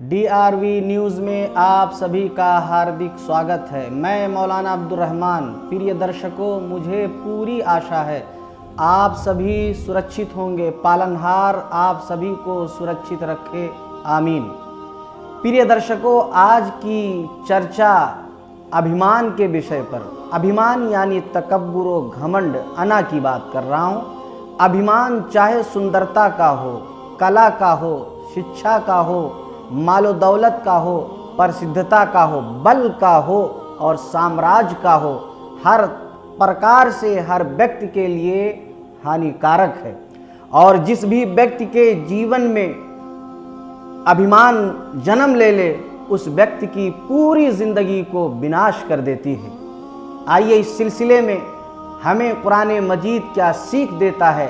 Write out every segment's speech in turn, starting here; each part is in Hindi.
DRV न्यूज़ में आप सभी का हार्दिक स्वागत है। मैं मौलाना अब्दुल रहमान। प्रिय दर्शकों, मुझे पूरी आशा है आप सभी सुरक्षित होंगे। पालनहार आप सभी को सुरक्षित रखे, आमीन। प्रिय दर्शकों, आज की चर्चा अभिमान के विषय पर, अभिमान यानी तकब्बुर व घमंड, अना की बात कर रहा हूँ। अभिमान चाहे सुंदरता का हो, कला का हो, शिक्षा का हो, मालो दौलत का हो, प्रसिद्धता का हो, बल का हो और साम्राज्य का हो, हर प्रकार से हर व्यक्ति के लिए हानिकारक है। और जिस भी व्यक्ति के जीवन में अभिमान जन्म ले ले, उस व्यक्ति की पूरी जिंदगी को विनाश कर देती है। आइए इस सिलसिले में हमें कुरान मजीद क्या सीख देता है,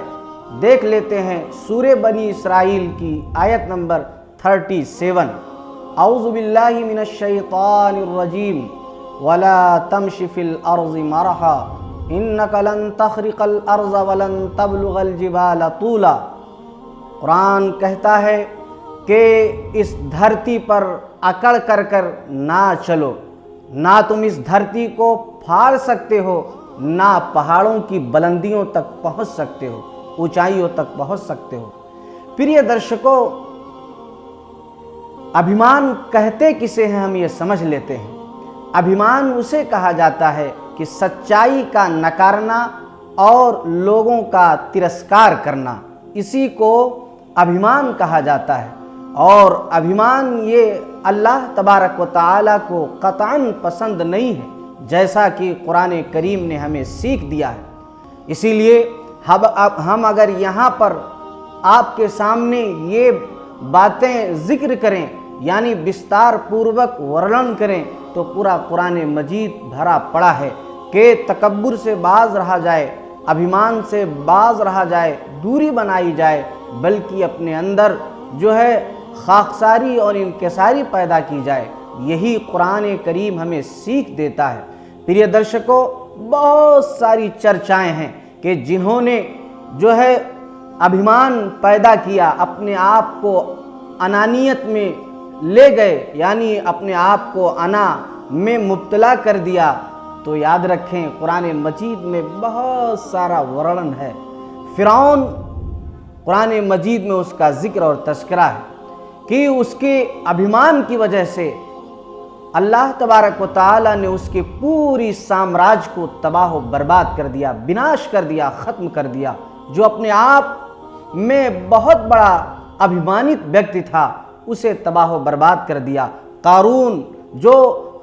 देख लेते हैं। सूरे बनी इसराइल की आयत नंबर 37। औज़ु बिल्लाहि मिनश शैतानिर रजीम वला तमशी फिल अर्ज़ि मरहा इन्नका लन तख़रिक़ल अर्ज़ वलन तबलुग़ल जिबाल तूला। कुरान कहता है कि इस धरती पर अकड़ कर ना चलो, ना तुम इस धरती को फाड़ सकते हो, ना पहाड़ों की बुलंदियों तक पहुंच सकते हो, ऊंचाइयों तक पहुंच सकते हो। प्रिय दर्शकों, अभिमान कहते किसे हैं हम ये समझ लेते हैं। अभिमान उसे कहा जाता है कि सच्चाई का नकारना और लोगों का तिरस्कार करना, इसी को अभिमान कहा जाता है। और अभिमान ये अल्लाह तबारक व तआला को कतअन पसंद नहीं है, जैसा कि कुरान करीम ने हमें सीख दिया है। इसीलिए हम अगर यहाँ पर आपके सामने ये बातें जिक्र करें, यानी विस्तार पूर्वक वर्णन करें, तो पूरा कुरान मजीद भरा पड़ा है कि तकब्बुर से बाज रहा जाए, अभिमान से बाज रहा जाए, दूरी बनाई जाए, बल्कि अपने अंदर जो है खाकसारी और इनकिसारी पैदा की जाए। यही कुरान करीम हमें सीख देता है। प्रिय दर्शकों, बहुत सारी चर्चाएं हैं कि जिन्होंने जो है अभिमान पैदा किया, अपने आप को अनानियत में ले गए, यानी अपने आप को अना में मुब्तला कर दिया, तो याद रखें कुरान मजीद में बहुत सारा वर्णन है। फिरौन, कुरान मजीद में उसका जिक्र और तस्करा है कि उसके अभिमान की वजह से अल्लाह तबारक व तआला ने उसके पूरी साम्राज्य को तबाह व बर्बाद कर दिया, विनाश कर दिया, ख़त्म कर दिया। जो अपने आप में बहुत बड़ा अभिमानित व्यक्ति था, उसे तबाह व बर्बाद कर दिया। कारून, जो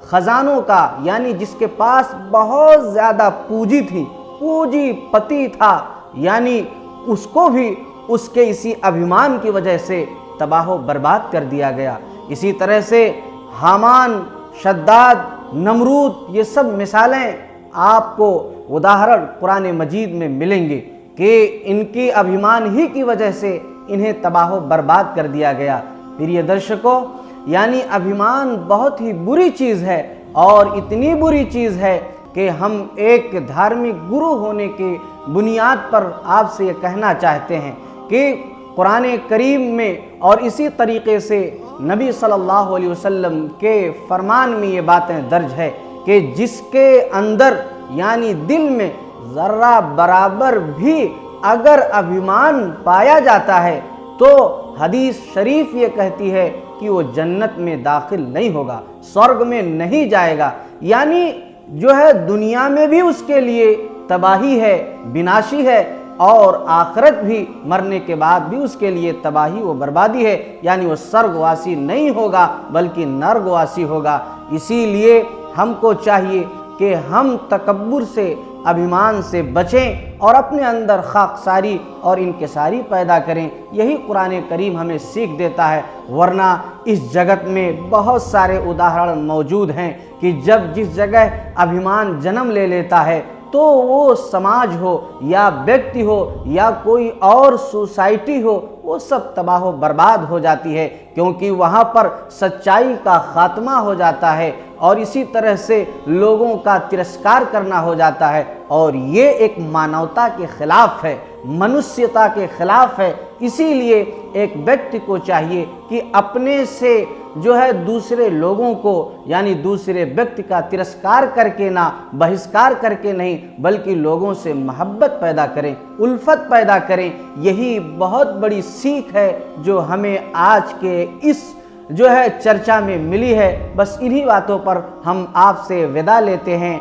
ख़जानों का, यानी जिसके पास बहुत ज़्यादा पूंजी थी, पूंजीपति था, यानी उसको भी उसके इसी अभिमान की वजह से तबाह व बर्बाद कर दिया गया। इसी तरह से हामान, शद्दाद, नमरूद, ये सब मिसालें आपको उदाहरण कुरान मजीद में मिलेंगे कि इनकी अभिमान ही की वजह से इन्हें तबाह व बर्बाद कर दिया गया। प्रिय दर्शकों, यानी अभिमान बहुत ही बुरी चीज़ है, और इतनी बुरी चीज़ है कि हम एक धार्मिक गुरु होने की बुनियाद पर आपसे ये कहना चाहते हैं कि कुरान करीम में और इसी तरीक़े से नबी सल्लल्लाहु अलैहि वसल्लम के फरमान में ये बातें दर्ज है कि जिसके अंदर यानी दिल में ज़र्रा बराबर भी अगर अभिमान पाया जाता है, तो हदीस शरीफ ये कहती है कि वो जन्नत में दाखिल नहीं होगा, स्वर्ग में नहीं जाएगा। यानी जो है दुनिया में भी उसके लिए तबाही है, विनाशी है, और आखिरत भी, मरने के बाद भी उसके लिए तबाही व बर्बादी है। यानी वो स्वर्गवासी नहीं होगा बल्कि नर्कवासी होगा। इसीलिए हमको चाहिए कि हम तकब्बुर से, अभिमान से बचें और अपने अंदर खाकसारी और इनकिसारी पैदा करें। यही कुरान करीम हमें सीख देता है। वरना इस जगत में बहुत सारे उदाहरण मौजूद हैं कि जब जिस जगह अभिमान जन्म ले लेता है, तो वो समाज हो या व्यक्ति हो या कोई और सोसाइटी हो, वो सब तबाह व बर्बाद हो जाती है, क्योंकि वहाँ पर सच्चाई का खात्मा हो जाता है और इसी तरह से लोगों का तिरस्कार करना हो जाता है। और ये एक मानवता के खिलाफ है, मनुष्यता के खिलाफ है। इसीलिए एक व्यक्ति को चाहिए कि अपने से जो है दूसरे लोगों को यानी दूसरे व्यक्ति का तिरस्कार करके ना, बहिष्कार करके नहीं, बल्कि लोगों से मोहब्बत पैदा करें, उल्फत पैदा करें। यही बहुत बड़ी सीख है जो हमें आज के इस जो है चर्चा में मिली है। बस इन्हीं बातों पर हम आपसे विदा लेते हैं।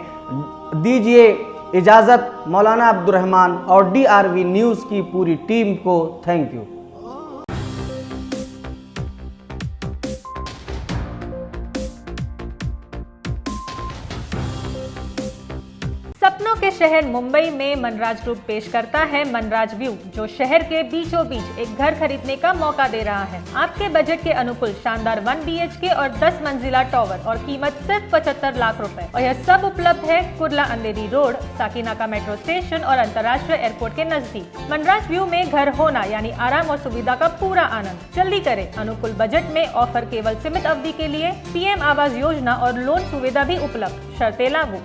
दीजिए इजाज़त मौलाना अब्दुल रहमान और DRV न्यूज़ की पूरी टीम को। Thank you. सपनों के शहर मुंबई में मनराज ग्रुप पेश करता है मनराज व्यू, जो शहर के बीचों बीच एक घर खरीदने का मौका दे रहा है। आपके बजट के अनुकूल शानदार 1 BHK और 10 मंजिला टावर और कीमत सिर्फ 75 लाख रुपए। और यह सब उपलब्ध है कुर्ला अंधेरी रोड, साकीनाका मेट्रो स्टेशन और अंतर्राष्ट्रीय एयरपोर्ट के नजदीक। मनराज व्यू में घर होना यानी आराम और सुविधा का पूरा आनंद। जल्दी करें, अनुकूल बजट में ऑफर केवल सीमित अवधि के लिए। PM आवास योजना और लोन सुविधा भी उपलब्ध, शर्तें लागू।